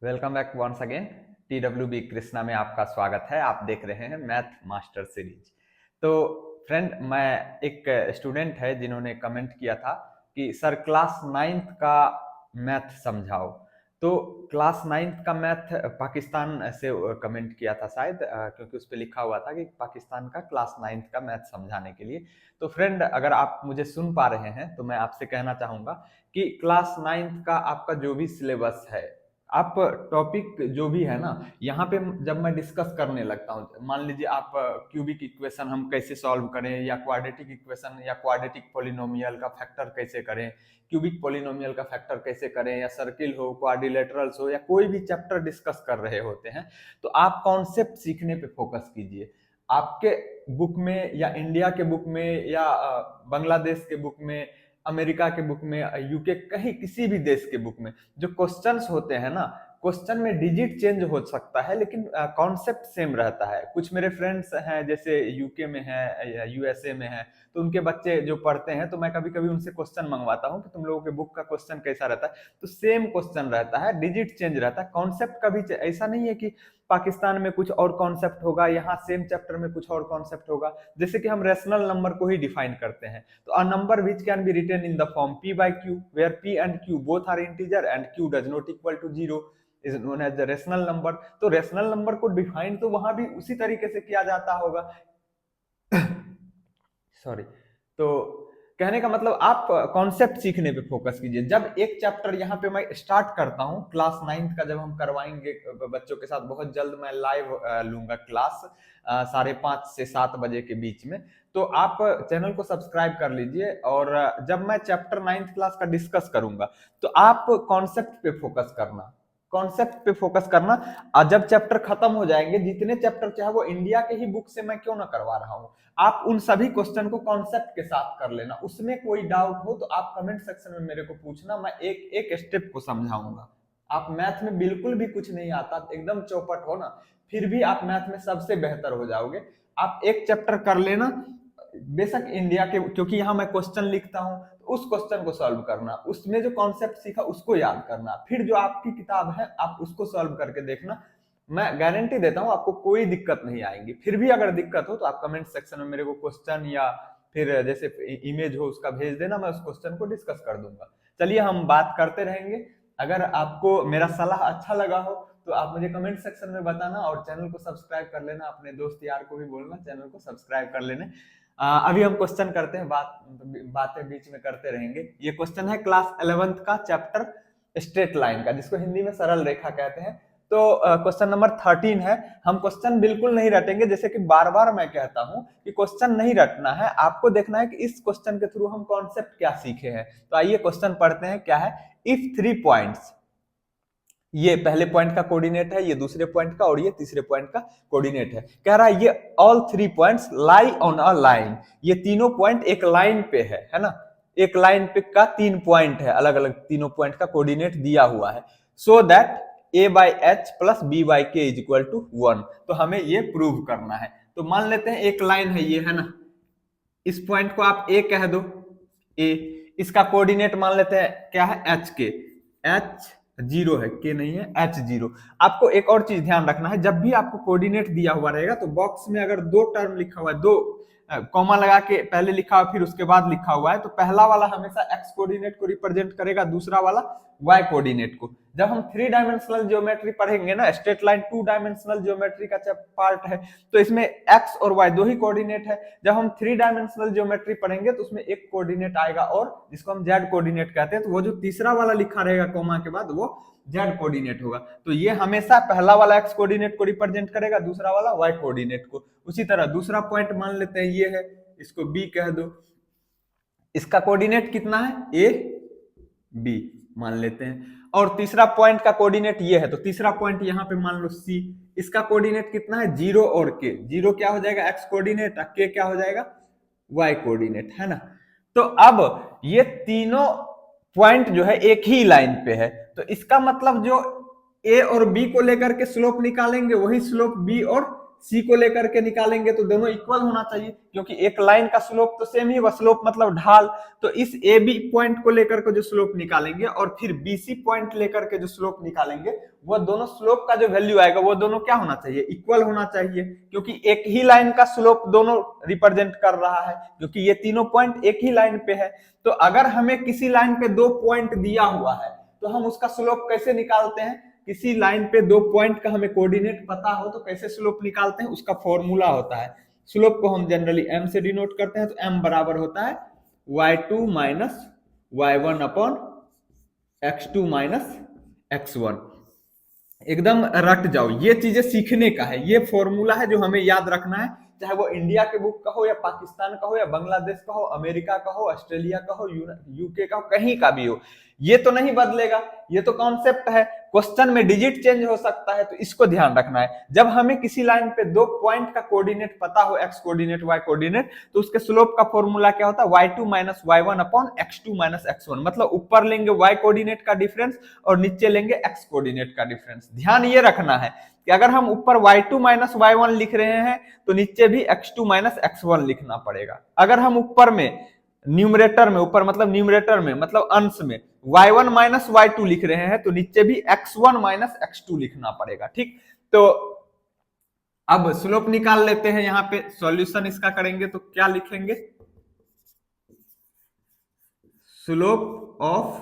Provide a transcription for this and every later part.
Welcome back once again. TWB Krishna में आपका स्वागत है। आप देख रहे हैं मैथ मास्टर सीरीज। तो फ्रेंड, मैं एक स्टूडेंट है जिन्होंने कमेंट किया था कि सर क्लास नाइन्थ का मैथ समझाओ। तो क्लास नाइन्थ का मैथ पाकिस्तान से कमेंट किया था शायद, क्योंकि उस पर लिखा हुआ था कि पाकिस्तान का क्लास नाइन्थ का मैथ समझाने के लिए। तो फ्रेंड, अगर आप मुझे सुन पा रहे हैं तो मैं आपसे कहना चाहूँगा कि क्लास नाइन्थ का आपका जो भी सिलेबस है, आप टॉपिक जो भी है ना, यहाँ पे जब मैं डिस्कस करने लगता हूँ, मान लीजिए आप क्यूबिक इक्वेशन हम कैसे सॉल्व करें, या क्वाड्रेटिक इक्वेशन या क्वाड्रेटिक पॉलिनोमियल का फैक्टर कैसे करें, क्यूबिक पॉलिनोमियल का फैक्टर कैसे करें, या सर्किल हो, क्वाड्रिलेटरल्स हो, या कोई भी चैप्टर डिस्कस कर रहे होते हैं, तो आप कॉन्सेप्ट सीखने पे फोकस कीजिए। आपके बुक में या इंडिया के बुक में या बांग्लादेश के बुक में, अमेरिका के बुक में, यूके, कहीं किसी भी देश के बुक में जो क्वेश्चंस होते हैं ना, क्वेश्चन में डिजिट चेंज हो सकता है लेकिन कॉन्सेप्ट सेम रहता है। कुछ मेरे फ्रेंड्स हैं जैसे यूके में है या यूएसए में है, तो उनके बच्चे जो पढ़ते हैं तो मैं कभी कभी उनसे क्वेश्चन मंगवाता हूँ कि तुम लोगों के बुक का क्वेश्चन कैसा रहता है, तो सेम क्वेश्चन रहता है, डिजिट चेंज रहता है, कॉन्सेप्ट कभी ऐसा नहीं है कि पाकिस्तान में कुछ और कॉन्सेप्ट होगा, यहाँ सेम चैप्टर में कुछ और कॉन्सेप्ट होगा। जैसे कि हम रेशनल नंबर को ही डिफाइन करते हैं, तो a number which can be written in the form p by q where p and q both are integer and q does not equal to 0 is known as the rational number। तो rational number को define तो वहां भी उसी तरीके से किया जाता होगा। सॉरी। तो कहने का मतलब आप कॉन्सेप्ट सीखने पे फोकस कीजिए। जब एक चैप्टर यहाँ पे मैं स्टार्ट करता हूँ क्लास नाइन्थ का, जब हम करवाएंगे बच्चों के साथ, बहुत जल्द मैं लाइव लूंगा क्लास 5:30 से 7 बजे के बीच में, तो आप चैनल को सब्सक्राइब कर लीजिए। और जब मैं चैप्टर नाइन्थ क्लास का डिस्कस करूंगा तो आप कॉन्सेप्ट पे फोकस करना, कॉन्सेप्ट पे फोकस करना। और जब चैप्टर खत्म हो जाएंगे, जितने चैप्टर चाहे वो इंडिया के ही बुक से मैं क्यों ना करवा रहा हूँ, आप उन सभी क्वेश्चन को कॉन्सेप्ट के साथ कर लेना। उसमें कोई डाउट हो तो आप कमेंट सेक्शन में मेरे को पूछना, मैं एक एक स्टेप को समझाऊंगा। आप मैथ में बिल्कुल भी कुछ नहीं आता, एकदम चौपट हो ना, फिर भी आप मैथ में सबसे बेहतर हो जाओगे। आप एक चैप्टर कर लेना, बेशक इंडिया के, क्योंकि यहाँ मैं क्वेश्चन लिखता हूँ, तो उस क्वेश्चन को सॉल्व करना, उसमें जो कॉन्सेप्ट सीखा उसको याद करना, फिर जो आपकी किताब है आप उसको सॉल्व करके देखना। मैं गारंटी देता हूं आपको कोई दिक्कत नहीं आएंगी। फिर भी अगर दिक्कत हो तो आप कमेंट सेक्शन में मेरे को क्वेश्चन या फिर जैसे इमेज हो उसका भेज देना, मैं उस क्वेश्चन को डिस्कस कर दूंगा। चलिए हम बात करते रहेंगे। अगर आपको मेरा सलाह अच्छा लगा हो तो आप मुझे कमेंट सेक्शन में बताना, और चैनल को सब्सक्राइब कर लेना, अपने दोस्त यार को भी बोलना चैनल को सब्सक्राइब कर लेना। अभी हम क्वेश्चन करते हैं, बातें बीच में करते रहेंगे। ये क्वेश्चन है क्लास 11th का, चैप्टर स्ट्रेट लाइन का, जिसको हिंदी में सरल रेखा कहते हैं। तो क्वेश्चन नंबर 13 है। हम क्वेश्चन बिल्कुल नहीं रटेंगे, जैसे कि बार बार मैं कहता हूं कि क्वेश्चन नहीं रटना है, आपको देखना है कि इस क्वेश्चन के थ्रू हम कॉन्सेप्ट क्या सीखे हैं। तो आइए क्वेश्चन पढ़ते हैं। क्या है? इफ 3 पॉइंट्स, ये पहले पॉइंट का कोऑर्डिनेट है, ये दूसरे पॉइंट का, और ये तीसरे पॉइंट का कोऑर्डिनेट है। कह रहा है ये all 3 points lie on a line, ये तीनों पॉइंट एक लाइन पे है ना, एक लाइन पे का 3 पॉइंट है, अलग अलग तीनों पॉइंट का कोऑर्डिनेट दिया हुआ है। So that a by h plus b by k is equal to 1। तो हमें ये प्रूव करना है। तो मान लेते हैं एक लाइन है ये, है ना, इस पॉइंट को आप a कह दो, a, इसका कोऑर्डिनेट मान लेते हैं क्या है, h के, h 0 है, k नहीं है, h 0। आपको एक और चीज ध्यान रखना है, जब भी आपको कोऑर्डिनेट दिया हुआ रहेगा तो बॉक्स में अगर दो टर्म लिखा हुआ है, दो कॉमा लगा के पहले लिखा हुआ फिर उसके बाद लिखा हुआ है, तो पहला वाला हमेशा x कोऑर्डिनेट को रिप्रेजेंट करेगा, दूसरा वाला y कोऑर्डिनेट को। जब हम 3 डायमेंशनल ज्योमेट्री पढ़ेंगे ना, स्ट्रेट लाइन 2 डायमेंशनल ज्योमेट्री का पार्ट है, तो इसमें x और y दो ही कोऑर्डिनेट है। जब हम 3 डायमेंशनल ज्योमेट्री पढ़ेंगे तो उसमें एक कोऑर्डिनेट आएगा, और जिसको हम z कोऑर्डिनेट कहते हैं, तो वो जो तीसरा वाला लिखा रहेगा कॉमा के बाद वो z कोऑर्डिनेट होगा। तो ये हमेशा पहला वाला x कोऑर्डिनेट को रिप्रेजेंट करेगा, दूसरा वाला y कोऑर्डिनेट को। उसी तरह दूसरा पॉइंट मान लेते हैं ये है, इसको b कह दो, इसका कोऑर्डिनेट कितना है, a b मान लेते हैं। और तीसरा पॉइंट का कोऑर्डिनेट ये है, तो तीसरा पॉइंट यहाँ पे मान लो c, इसका कोऑर्डिनेट कितना है, 0 और k। 0 क्या हो जाएगा, x कोऑर्डिनेट, और k क्या हो जाएगा, y कोऑर्डिनेट, है ना। तो अब ये तीनों पॉइंट जो है एक ही लाइन पे है, तो इसका मतलब जो a और b को लेकर के स्लोप निकालेंगे वही स्लोप b और सी को लेकर के निकालेंगे तो दोनों इक्वल होना चाहिए, क्योंकि एक लाइन का स्लोप तो सेम ही होगा, स्लोप मतलब ढाल। तो इस ए बी पॉइंट को लेकर के जो स्लोप निकालेंगे और फिर बी सी पॉइंट लेकर के जो स्लोप निकालेंगे, वो दोनों स्लोप का जो वैल्यू आएगा वो दोनों क्या होना चाहिए, इक्वल होना चाहिए, क्योंकि एक ही लाइन का स्लोप दोनों रिप्रेजेंट कर रहा है, क्योंकि ये तीनों पॉइंट एक ही लाइन पे है। तो अगर हमें किसी लाइन पे 2 पॉइंट दिया हुआ है तो हम उसका स्लोप कैसे निकालते हैं, किसी लाइन पे 2 पॉइंट का हमें कोऑर्डिनेट पता हो तो कैसे स्लोप निकालते हैं, उसका फॉर्मूला होता है, स्लोप को हम जनरली m से डिनोट करते हैं। तो m बराबर होता है y2 minus y1 upon x2 minus x1। एकदम रट जाओ, ये चीजें सीखने का है, ये फॉर्मूला है जो हमें याद रखना है, चाहे वो इंडिया के बुक का हो या पाकिस्तान का हो या बांग्लादेश का हो, अमेरिका का हो, ऑस्ट्रेलिया का हो, यूके का हो, कहीं का भी हो, ये तो नहीं बदलेगा, ये तो कॉन्सेप्ट है। क्वेश्चन में डिजिट चेंज हो सकता है, तो इसको ध्यान रखना है। जब हमें किसी लाइन पे 2 पॉइंट का कोऑर्डिनेट पता हो, एक्स कोऑर्डिनेट वाई कोऑर्डिनेट, तो उसके स्लोप का फॉर्मूला क्या होता है, y2 minus y1 upon x2 minus x1। मतलब ऊपर लेंगे y कोऑर्डिनेट का डिफरेंस और नीचे लेंगे x कोऑर्डिनेट का डिफरेंस। ध्यान ये रखना है कि अगर हम ऊपर y2 माइनस y1 लिख रहे हैं तो नीचे भी x2 माइनस x1 लिखना पड़ेगा। अगर हम ऊपर में न्यूमरेटर में, ऊपर मतलब न्यूमरेटर में मतलब अंश में y1 माइनस y2 लिख रहे हैं तो नीचे भी x1 माइनस x2 लिखना पड़ेगा। ठीक, तो अब स्लोप निकाल लेते हैं। यहां पे सॉल्यूशन इसका करेंगे तो क्या लिखेंगे, slope of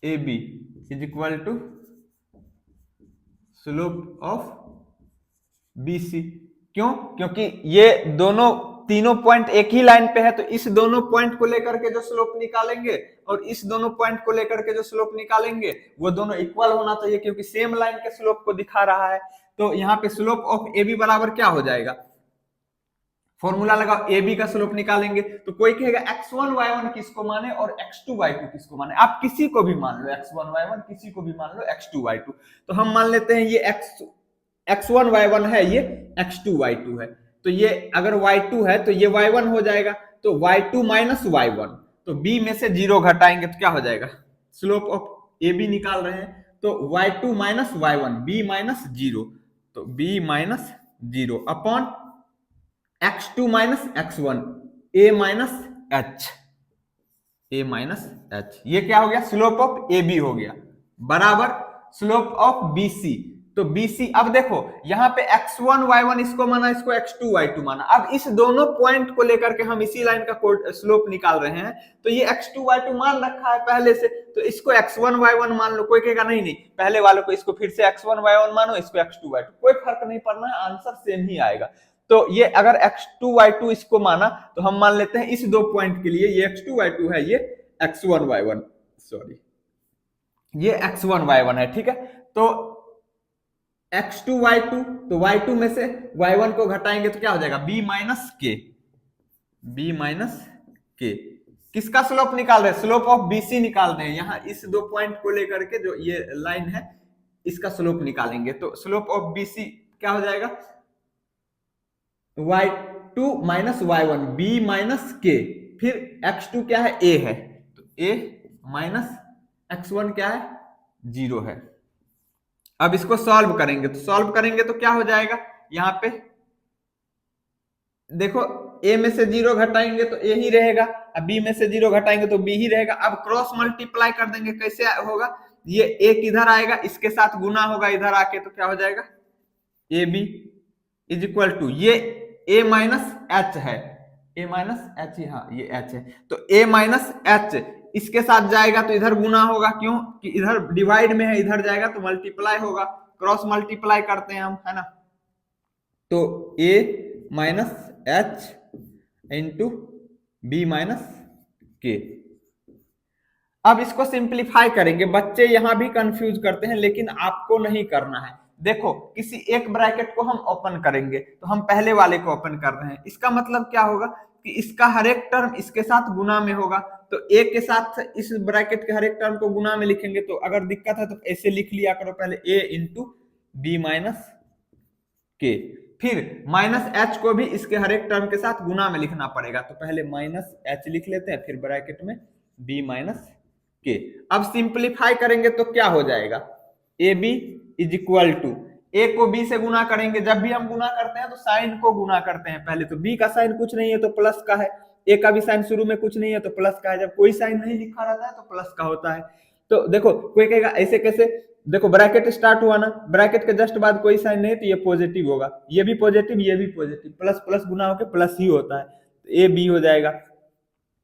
A B is equal to slope of B C. क्यों, क्योंकि ये दोनों तीनों पॉइंट एक ही लाइन पे है, तो इस दोनों पॉइंट को लेकर के जो स्लोप निकालेंगे और इस दोनों पॉइंट को लेकर के जो स्लोप निकालेंगे वो दोनों इक्वल होना चाहिए, क्योंकि सेम लाइन के स्लोप को दिखा रहा है। तो यहाँ पे स्लोप ऑफ ए बी बराबर क्या हो जाएगा, फॉर्मूला लगाओ, ए बी का स्लोप निकालेंगे तो कोई कहेगा x1 y1 किसको माने और x2 y2 किसको माने, आप किसी को भी मान लो, x1 y1 किसी को भी मान लो, x2 y2। तो हम मान लेते हैं ये x1 y1 है, ये x2 y2 है। तो ये अगर y2 है तो ये y1 हो जाएगा, तो y2 माइनस y1, तो b में से 0 घटाएंगे तो क्या हो जाएगा, स्लोप ऑफ ए बी निकाल रहे हैं, तो y2 minus y1, b minus 0, तो b minus 0 upon x2 minus x1, a minus h, a minus h। ये क्या हो गया, स्लोप ऑफ ए बी हो गया, बराबर स्लोप ऑफ बी सी। तो BC, अब देखो यहाँ पे x1 y1 इसको माना, इसको x2 y2 माना। अब इस दोनों पॉइंट को लेकर के हम इसी लाइन का स्लोप निकाल रहे हैं, तो ये x2 y2 मान रखा है पहले से, तो इसको x1 y1 मान लो। कोई कहेगा नहीं नहीं, पहले वालों को इसको फिर से x1 y1 मानो, इसको x2 y2, कोई फर्क नहीं पड़ना है, आंसर सेम ही आएगा। तो ये अगर x2 y2 इसको माना तो हम मान लेते हैं इस 2 पॉइंट के लिए ये x2 y2 है, ये x1 y1, सॉरी ये x1 y1 है। ठीक है, तो x2 y2, तो y2 में से y1 को घटाएंगे तो क्या हो जाएगा, b माइनस के, b माइनस के। किसका स्लोप निकाल रहे हैं, स्लोप ऑफ BC निकाल रहे हैं। यहाँ इस 2 पॉइंट को लेकर के जो ये लाइन है इसका स्लोप निकालेंगे, तो स्लोप ऑफ BC क्या हो जाएगा, y2 minus y1, b minus के, फिर x2 क्या है, a है, तो a माइनस x1 क्या है, 0 है। अब इसको सॉल्व करेंगे, तो सॉल्व करेंगे तो क्या हो जाएगा, यहाँ पे देखो a में से 0 घटाएंगे तो a ही रहेगा, अब b में से 0 घटाएंगे तो b ही रहेगा। अब क्रॉस मल्टीप्लाई कर देंगे, कैसे होगा, ये एक इधर आएगा, इसके साथ गुना होगा इधर आके, तो क्या हो जाएगा, A B is equal to, ये a माइनस एच है, a माइनस एच, हाँ ये h है, तो a माइनस एच इसके साथ जाएगा तो इधर गुना होगा, क्यों कि इधर डिवाइड में है, इधर जाएगा तो मल्टीप्लाई होगा, क्रॉस मल्टीप्लाई करते हैं हम, है ना। तो a minus h into b minus k. अब इसको सिंप्लीफाई करेंगे, बच्चे यहां भी कंफ्यूज करते हैं लेकिन आपको नहीं करना है। देखो किसी एक ब्रैकेट को हम ओपन करेंगे तो हम पहले वाले को ओपन कर रहे हैं, इसका मतलब क्या होगा कि इसका हर एक टर्म इसके साथ गुना में होगा, तो a के साथ इस ब्रैकेट के हर एक टर्म को गुना में लिखेंगे। तो अगर दिक्कत है तो ऐसे लिख लिया करो पहले, a इंटू बी माइनस के, फिर माइनस एच को भी इसके हर एक टर्म के साथ गुना में लिखना पड़ेगा, तो पहले माइनस एच लिख लेते हैं, फिर ब्रैकेट में बी माइनस के। अब सिंप्लीफाई करेंगे तो क्या हो जाएगा, A B is equal to, A को बी से गुना करेंगे, जब भी हम गुना करते हैं तो साइन को गुना करते हैं पहले, तो बी का साइन कुछ नहीं है तो प्लस का है, ए का भी साइन शुरू में कुछ नहीं है तो प्लस का है, जब कोई साइन नहीं लिखा रहता है तो प्लस का होता है। तो देखो कोई कहेगा ऐसे कैसे, देखो ब्रैकेट स्टार्ट हुआ ना, ब्रैकेट के जस्ट बाद कोई साइन नहीं तो ये पॉजिटिव होगा, ये भी पॉजिटिव ये भी पॉजिटिव, प्लस प्लस गुना होकर प्लस ही होता है, तो ए बी हो जाएगा।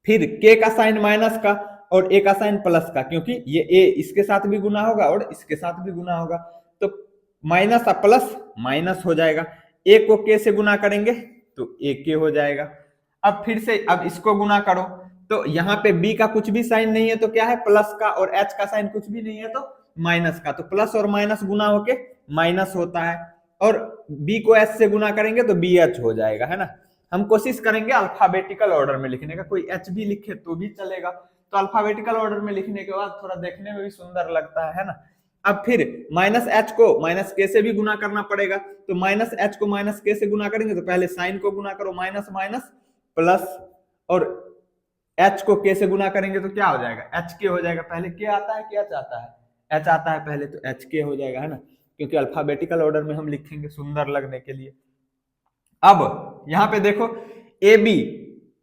फिर के का साइन माइनस का और ए का साइन प्लस का, क्योंकि ये ए इसके साथ भी गुना होगा और इसके साथ भी गुना होगा, तो माइनस और प्लस माइनस हो जाएगा। ए को के से गुना करेंगे तो ए के हो जाएगा। अब फिर से अब इसको गुना करो, तो यहाँ पे बी का कुछ भी साइन नहीं है तो क्या है प्लस का, और एच का साइन कुछ भी नहीं है तो माइनस का, तो प्लस और माइनस गुना होके माइनस होता है। और बी को एच से गुना करेंगे तो बी एच हो जाएगा, है ना। हम कोशिश करेंगे अल्फाबेटिकल ऑर्डर में लिखने का, कोई एच भी लिखे तो भी चलेगा, तो अल्फाबेटिकल ऑर्डर में लिखने के बाद थोड़ा देखने में भी सुंदर लगता है ना। अब फिर माइनस एच को माइनस के से भी गुना करना पड़ेगा, तो माइनस एच को माइनस के से गुना करेंगे तो पहले साइन को गुना करो, माइनस माइनस प्लस, और एच को के से गुना करेंगे तो क्या हो जाएगा एच के हो जाएगा। पहले के आता है कि एच आता है, एच आता है पहले, तो एच के हो जाएगा, है ना, क्योंकि अल्फाबेटिकल ऑर्डर में हम लिखेंगे सुंदर लगने के लिए। अब यहाँ पे देखो ए बी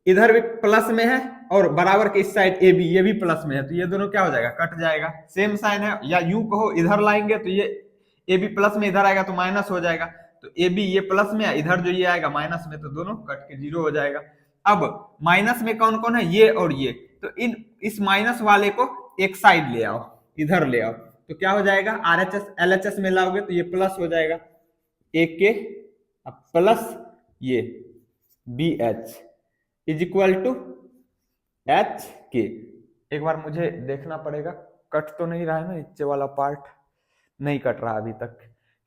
इधर भी प्लस में है और बराबर के इस साइड ए बी ये भी प्लस में है, तो ये दोनों क्या हो जाएगा कट जाएगा, सेम साइन है, या यू कहो इधर लाएंगे तो ये ए बी प्लस में इधर आएगा तो माइनस हो जाएगा, तो ए बी ये प्लस में है, इधर जो ये आएगा माइनस में, तो दोनों कट के जीरो हो जाएगा। अब माइनस में कौन कौन है ये और ये, तो इन इस माइनस वाले को एक साइड ले आओ, इधर ले आओ, तो क्या हो जाएगा R H S L H S में लाओगे तो ये प्लस हो जाएगा, ए के प्लस ये b h is equal to h k. एक बार मुझे देखना पड़ेगा कट तो नहीं रहा है ना, नीचे वाला पार्ट नहीं कट रहा अभी तक,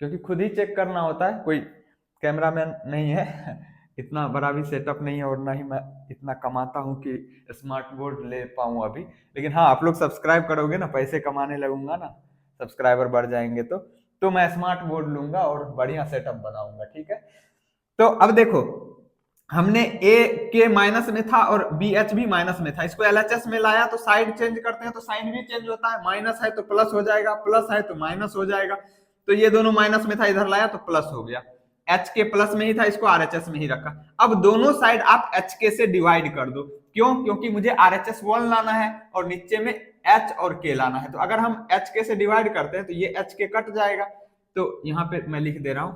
क्योंकि खुद ही चेक करना होता है, कोई कैमरामैन नहीं है इतना बड़ा भी सेटअप नहीं है, और ना ही मैं इतना कमाता हूँ कि स्मार्ट बोर्ड ले पाऊँ अभी। लेकिन हाँ आप लोग सब्सक्राइब करोगे ना, पैसे कमाने लगूंगा ना, सब्सक्राइबर बढ़ जाएंगे तो मैं स्मार्ट बोर्ड लूंगा और बढ़िया सेटअप बनाऊंगा, ठीक है। तो अब देखो हमने ए के माइनस में था और बी एच भी माइनस में था, इसको एलएचएस में लाया तो साइड चेंज करते हैं तो साइन भी चेंज होता है, माइनस है तो प्लस हो जाएगा, प्लस है तो माइनस हो जाएगा, तो ये दोनों माइनस में था इधर लाया तो प्लस हो गया, एच के प्लस में ही था इसको आरएचएस में ही रखा। अब दोनों साइड आप एच के से डिवाइड कर दो, क्यों, क्योंकि मुझे आरएचएस 1 लाना है और नीचे में एच और के लाना है, तो अगर हम एच के से डिवाइड करते हैं तो ये एच के कट जाएगा, तो यहाँ पे मैं लिख दे रहा हूं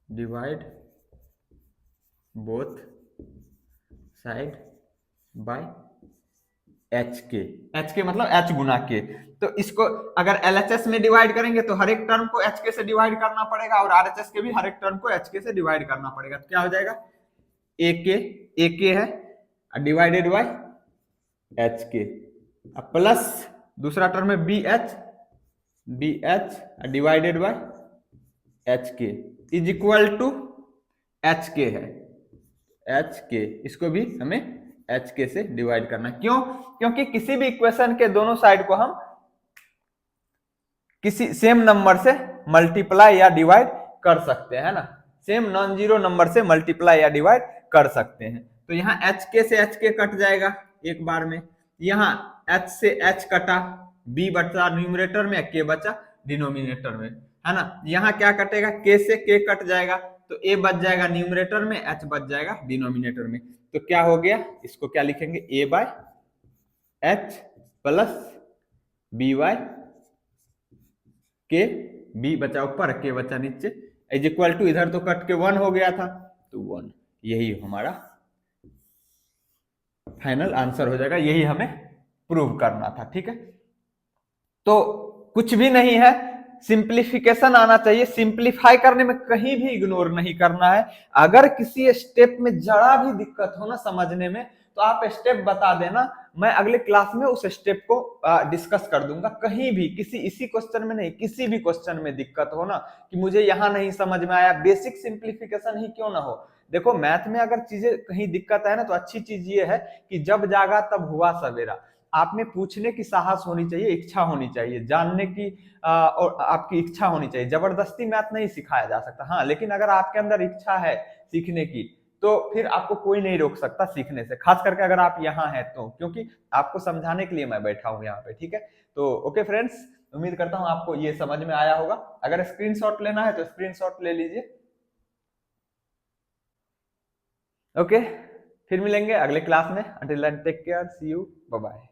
divide both side by h के मतलब एच गुना के, तो इसको अगर एलएचएस में डिवाइड करेंगे तो हर एक टर्म को एच के से डिवाइड करना पड़ेगा और आरएचएस के भी हर एक टर्म को एच के से डिवाइड करना पड़ेगा, तो क्या हो जाएगा ए के है divided by h k, plus दूसरा टर्म में b h divided by h k is equal to h k है, एच के इसको भी हमें एच के से डिवाइड करना है, क्यों, क्योंकि किसी भी इक्वेशन के दोनों साइड को हम किसी सेम नंबर से मल्टीप्लाई या डिवाइड कर सकते हैं, है ना, सेम नॉन जीरो नंबर से मल्टीप्लाई या डिवाइड कर सकते हैं। तो यहाँ एच के से एच के कट जाएगा एक बार में, यहाँ एच से एच कटा, बी बचा न्यूमरेटर में, के बचा डिनोमिनेटर में, है ना। यहाँ क्या कटेगा के से के कट जाएगा तो ए बच जाएगा न्यूमरेटर में, एच बच जाएगा डिनोमिनेटर में, तो क्या हो गया इसको क्या लिखेंगे A by H plus B by K, B बचा ऊपर के बचा नीचे, इज इक्वल टू इधर तो कट के 1 हो गया था तो 1, यही हमारा फाइनल आंसर हो जाएगा, यही हमें प्रूव करना था, ठीक है। तो कुछ भी नहीं है, सिंप्लीफिकेशन आना चाहिए, सिंप्लीफाई करने में कहीं भी इग्नोर नहीं करना है। अगर किसी स्टेप में जरा भी दिक्कत हो ना समझने में तो आप स्टेप बता देना, मैं अगले क्लास में उस स्टेप को डिस्कस कर दूंगा। कहीं भी किसी इसी क्वेश्चन में नहीं, किसी भी क्वेश्चन में दिक्कत हो ना कि मुझे यहां नहीं समझ में आया, बेसिक सिंप्लीफिकेशन ही क्यों ना हो। देखो मैथ में अगर चीजें कहीं दिक्कत है ना तो अच्छी चीज ये है कि जब जागा तब हुआ सवेरा, आप में पूछने की साहस होनी चाहिए, इच्छा होनी चाहिए, जानने की और आपकी इच्छा होनी चाहिए। जबरदस्ती मैथ नहीं सिखाया जा सकता, हाँ, लेकिन अगर आपके अंदर इच्छा है सीखने की तो फिर आपको कोई नहीं रोक सकता सीखने से, खास करके अगर आप यहाँ हैं तो, क्योंकि आपको समझाने के लिए मैं बैठा हूँ यहाँ पे, ठीक है। तो ओके फ्रेंड्स, उम्मीद करता हूँ आपको ये समझ में आया होगा। अगर स्क्रीनशॉट लेना है तो स्क्रीनशॉट ले लीजिए। ओके, फिर मिलेंगे अगले क्लास में। Until then take care, see you, bye bye.